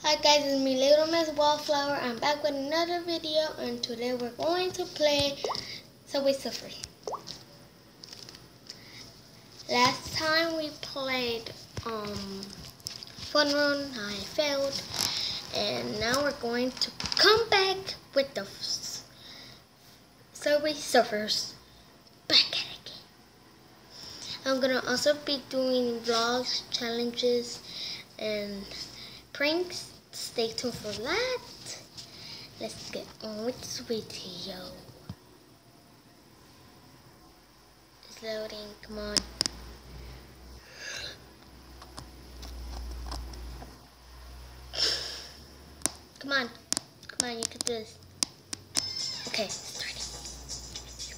Hi guys, it's me Little Miss Wallflower. I'm back with another video, and today we're going to play Subway Surfers. Last time we played Fun Run, I failed, and now we're going to come back with the Subway Surfers back at it again. I'm gonna also be doing vlogs, challenges, and pranks. Stay tuned for that. Let's get on with this video. It's loading, come on. Come on, you can do this. Okay, start it.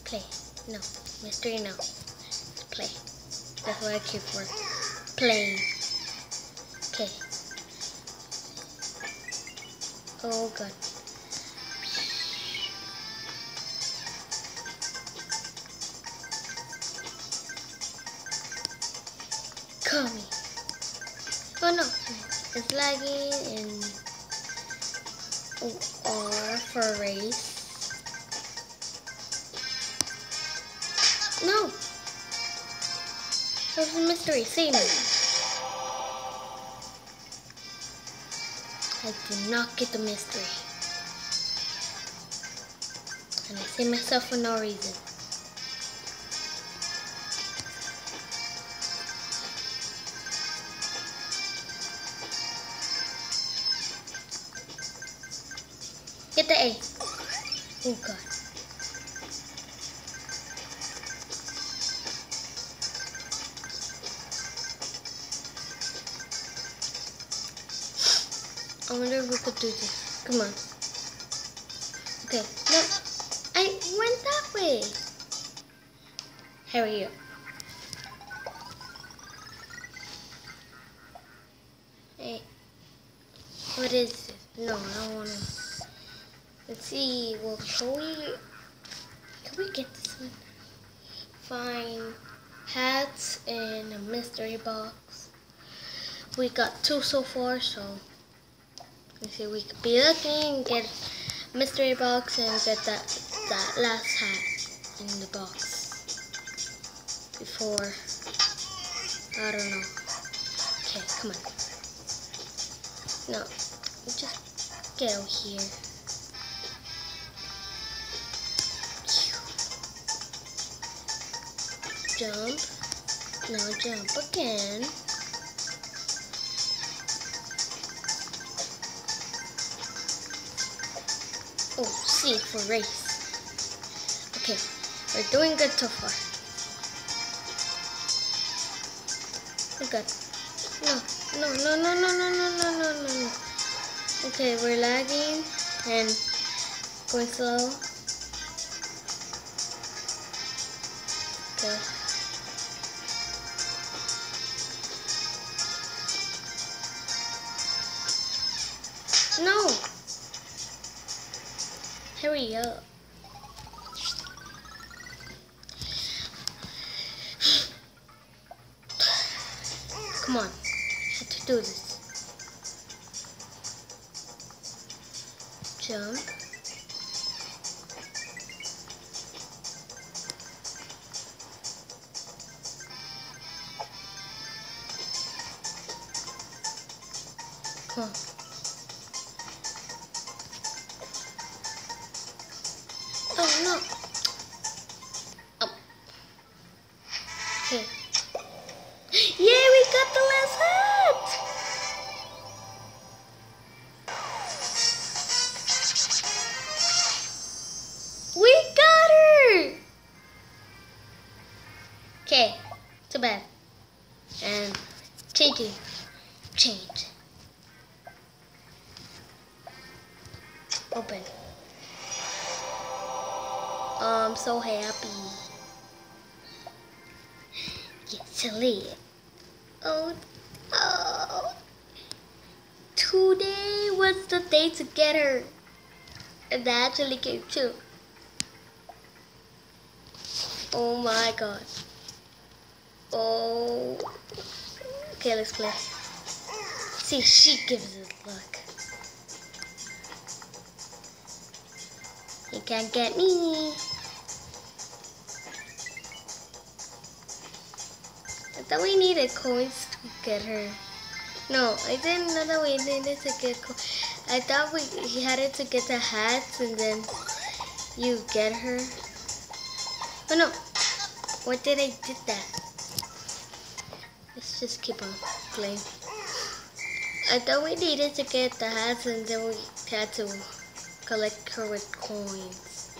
Play. No, mystery no. Let's play. That's what I keep for. Playing. Okay. Oh god. Call me. Oh no. It's lagging and R for race. No. There's a mystery. See me. I did not get the mystery. And I saved myself for no reason. Get the A. Oh god. I wonder if we could do this. Come on. Okay. No. I went that way. Hurry up. Hey. What is this? No, I don't want to. Let's see. Well, can we get this one? Find hats and a mystery box. We got 2 so far, so let's see, we could be lucky and get a mystery box and get that last hat in the box before, I don't know. Okay, come on. No, just get over here. Jump. Now jump again. Oh, C for race. Okay, we're doing good so far. We're good. No. Okay, we're lagging and going slow. Okay. No! Hurry up. Come on. I have to do this. Jump. Come on. Oh no. Oh. Okay. Yeah, we got the last hat. We got her. Okay. Too bad. And change. Open. I'm so happy. Yes, silly. Oh. Today was the day to get her. And that actually came too. Oh my god. Oh. Okay, let's play. See, she gives us luck. You can't get me. I thought we needed coins to get her. No, I didn't know that we needed to get coins. I thought he had it to get the hats and then you get her. Oh no, what did I did that? Let's just keep on playing. I thought we needed to get the hats and then we had to collect her with coins.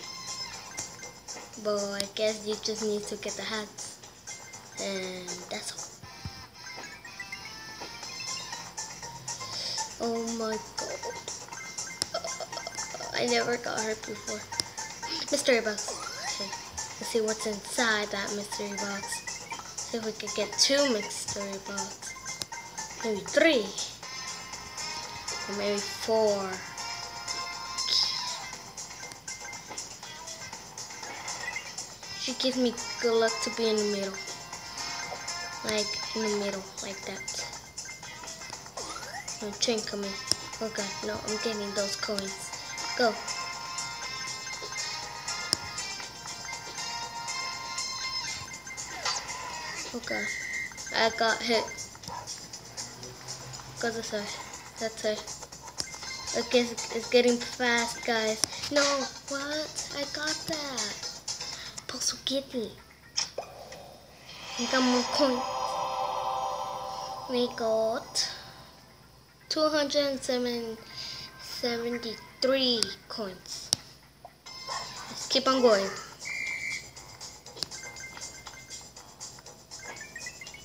But I guess you just need to get the hats. And that's all. Oh my god. I never got hurt before. Mystery box. Okay. Let's see what's inside that mystery box. See if we could get 2 mystery boxes. Maybe 3. Or maybe 4. She gives me good luck to be in the middle. Like in the middle, like that. No train coming. Oh god, no, I'm getting those coins. Go. Oh god, I got hit. Go this way. That's it. Okay, it's getting fast, guys. No, what? I got that. Also get me. I got more coins. We got 273 coins. Let's keep on going.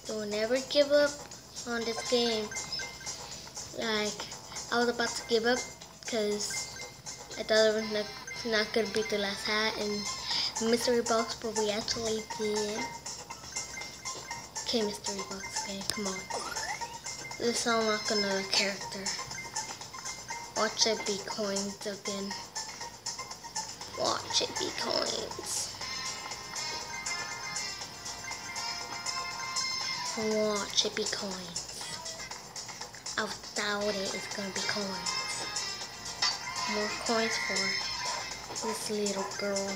Don't ever give up on this game. Like, I was about to give up because I thought it was not going to be the last hat and mystery box, but we actually did. Okay, mystery box, okay, come on. Let's unlock another character. Watch it be coins again. Watch it be coins. Watch it be coins. I doubt it's gonna be coins. More coins for this little girl.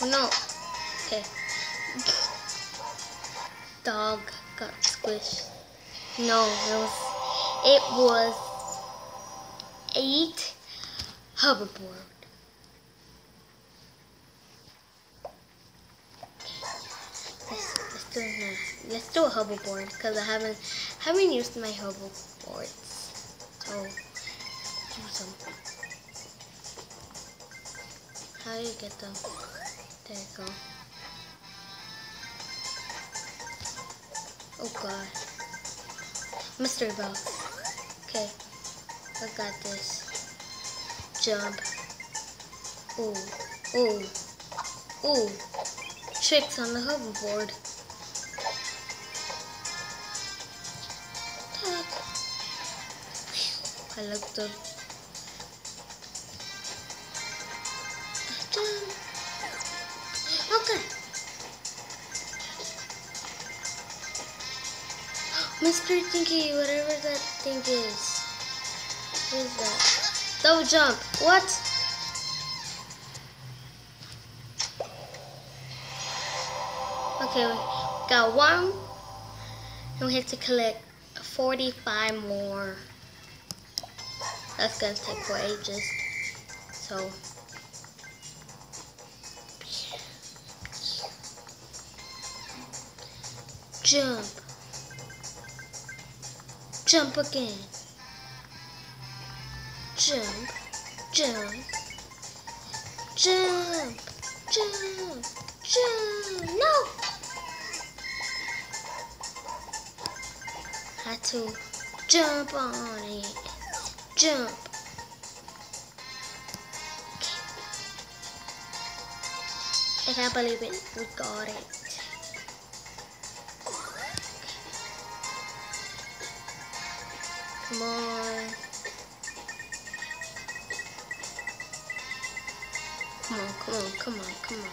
Oh no. Okay. Dog got squished. No, it was 8 hoverboard. Let's do a hoverboard because I haven't used my hoverboards. So do some. How do you get them? There you go. Oh god. Mystery box. Okay. I got this. Jump. Ooh. Ooh. Ooh. Tricks on the hoverboard. I like the jump. Okay. Mr. Thinky, whatever that thing is. What is that? Double jump. What? Okay, we got 1. And we have to collect 45 more. That's gonna take for ages. So jump. Jump again. Jump. Jump. Jump. Jump. Jump. No! Had to jump on it. Jump. I can't believe it. We got it. Come on. Come on, come on, come on, come on.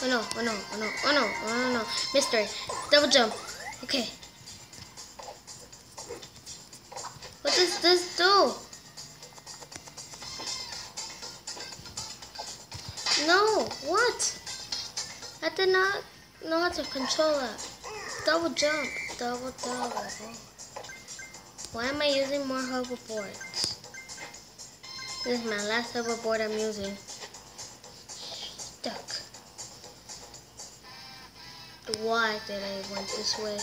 Oh no, oh no, oh no, oh no, oh no. Mystery. Double jump. Okay. What does this do? No, what? I did not know how to control that. Double jump. Double. Why am I using more hoverboards? This is my last hoverboard I'm using. Stuck. Why did I went this way?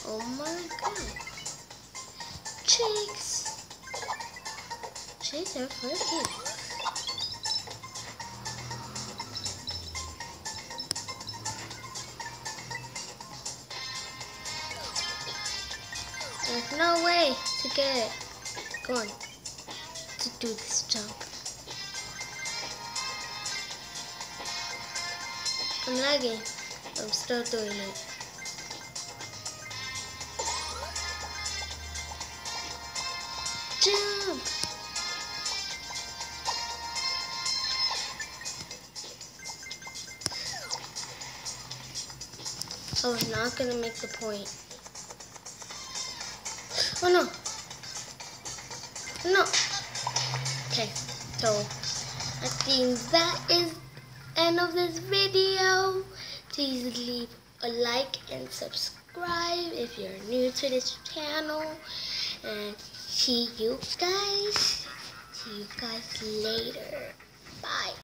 Oh my god. Chicks. Chicks are freaky. There's no way to get it. Come on. To do this jump. I'm lagging. I'm still doing it. Jump! I was not gonna make the point. Oh no! No! Okay, so I think that is the end of this video. Please leave a like and subscribe if you're new to this channel. And see you guys later. Bye.